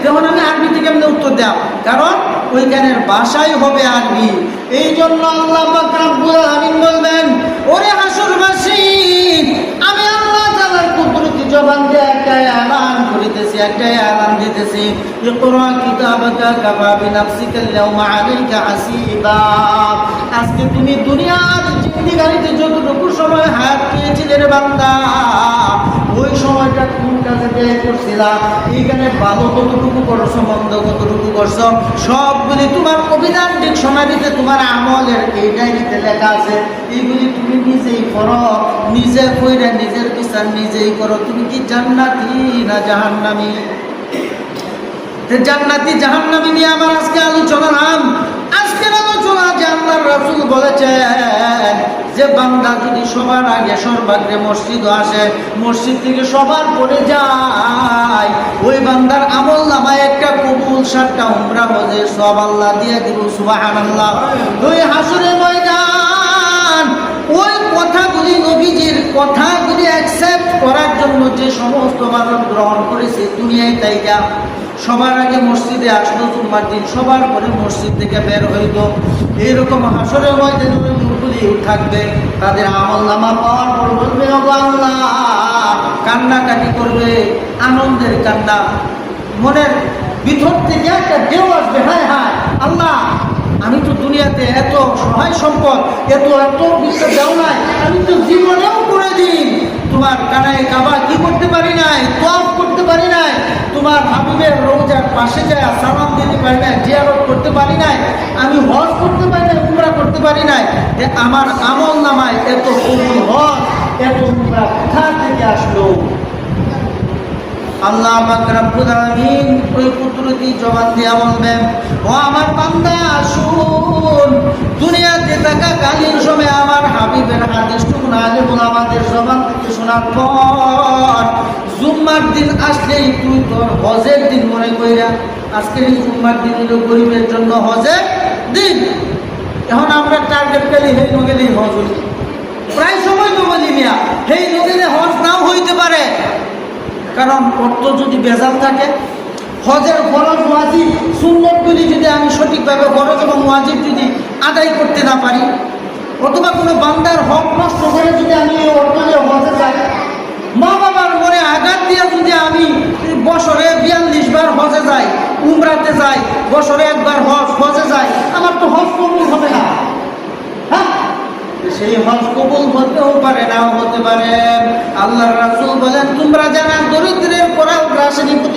এখন আমি আরবিতে কেমনে উত্তর দেব, কারণ ওইখানের ভাষাই হবে আরবি। এই জন্য আল্লাহ পাক রব্বুল আলামিন বলবেন, ওরে হাসরবাসী, আমি আল্লাহ তাআলার কুদরতি জবান দিয়ে একটা এলান করিতেছি, একটা এলান দিতেছি, ইকরা কিতাবাকা কাফা বিনাফসিকা আল-ইয়াওমা আলাইকা হাসিবা। আজকে তুমি দুনিয়ার জিন্দেগিতে যতটুকু সময় হায়াত পেয়েছিলে রে বান্দা, ওই সময়টা কোন কাজে ব্যয় করছিলা, এইখানে ভালো কতটুকু করছো, মন্দ কতটুকু করছো, সবগুলি তোমার অভিধানটিক সমাধিতে তোমার আমলের এই ডায়েরিতে লেখা আছে। এইগুলি তুমি নিজেই করো, নিজে কইরা নিজের বিচার নিজেই করো। তুমি কি জান্নাতি না জাহান্নামী? জান্নাতি জাহান্নামী নিয়ে আমার আজকে আলোচনা নাম। আজকের আলোচনা যে আল্লাহর রাসূল বলেছেন যে বান্দা যদি সবার আগে সর্বাগ্রে মসজিদ আসে, মসজিদ থেকে সবার পরে যায়, ওই বান্দার আমল নামায় একটা কবুল 7টা উমরা হজের সব আল্লাহ দিয়ে দিব। সুবহানাল্লাহ। ওই হাসরের ময়দান, ওই কথাগুলি নবীজির কথাগুলি অ্যাকসেপ্ট করার জন্য যে সমস্ত মানুষ গ্রহণ করেছে দুনিয়ায়, তাইটা সবার আগে মসজিদে আসলো জুম্মার দিন, সবার পরে মসজিদ থেকে বের হইত। এইরকম হাসরের ময়দানে লোকগুলি থাকবে, তাদের আমল নামা পাওয়ার পর বলবে, ওগো আল্লাহ, কান্নাকাটি করবে, আনন্দের কান্না, মনের ভিতর থেকে একটা ঢেউ আসবে, হায় হায় আল্লাহ, আমি তো দুনিয়াতে এত সহায় সম্পদ, এত কিছু দেও নাই, আমি তো জীবনেও করে দিই তোমার কানায় কাবা কি করতে পারি নাই, তোয়াফ করতে পারি নাই, তোমার হাবিবের রওজার পাশে যায় সালাম দিতে পারি নাই, জিয়ারত করতে পারি নাই, আমি হজ করতে পারি নাই, উমরা করতে পারি নাই। আমার আমল নামায় এত কবুল হজ, এত উমরা কোথা থেকে আসলো? আল্লাহ পাক রব্বুল আলামিন ওই কুদরতি জবান দিয়ে বলবেন, ও আমার বান্দা শুন, দুনিয়াতে থাকাকালীন সময় আমার হাবিবের হাদিসটুকু আলেমুল আমাদের জবান থেকে শোনার পর জুম্মার দিন আসলেই তুই তোর হজের দিন মনে কইরা, আজকের এই জুম্মার দিন হলো গরিবের জন্য হজের দিন। এখন আমরা টার্গেট পেলি হেই নগেলি হজ হইল, প্রায় সময় তো বলি মিয়া হেই নগেলে হজ নাও হইতে পারে, কারণ অর্থ যদি বেজাল থাকে, হজের ফরজ ওয়াজিব সুন্নতগুলি যদি আমি সঠিকভাবে ফরজ এবং ওয়াজিব যদি আদায় করতে না পারি, অথবা কোনো বান্দার হক নষ্ট করে যদি আমি এই অর্থ দিয়ে হজে যাই, মা বাবার মনে আঘাত দিয়ে যদি আমি বছরে 42 বার হজে যাই, উমরাতে যাই, বছরে একবার হজে যাই, আমার তো হজ কবুল হবে না। হ্যাঁ, সেই হজ কবুল হতেও পারে, নাও হতে পারে। আল্লাহর রাসূল বলেন, তোমরা যারা দরিদ্রের কোরআন রাশি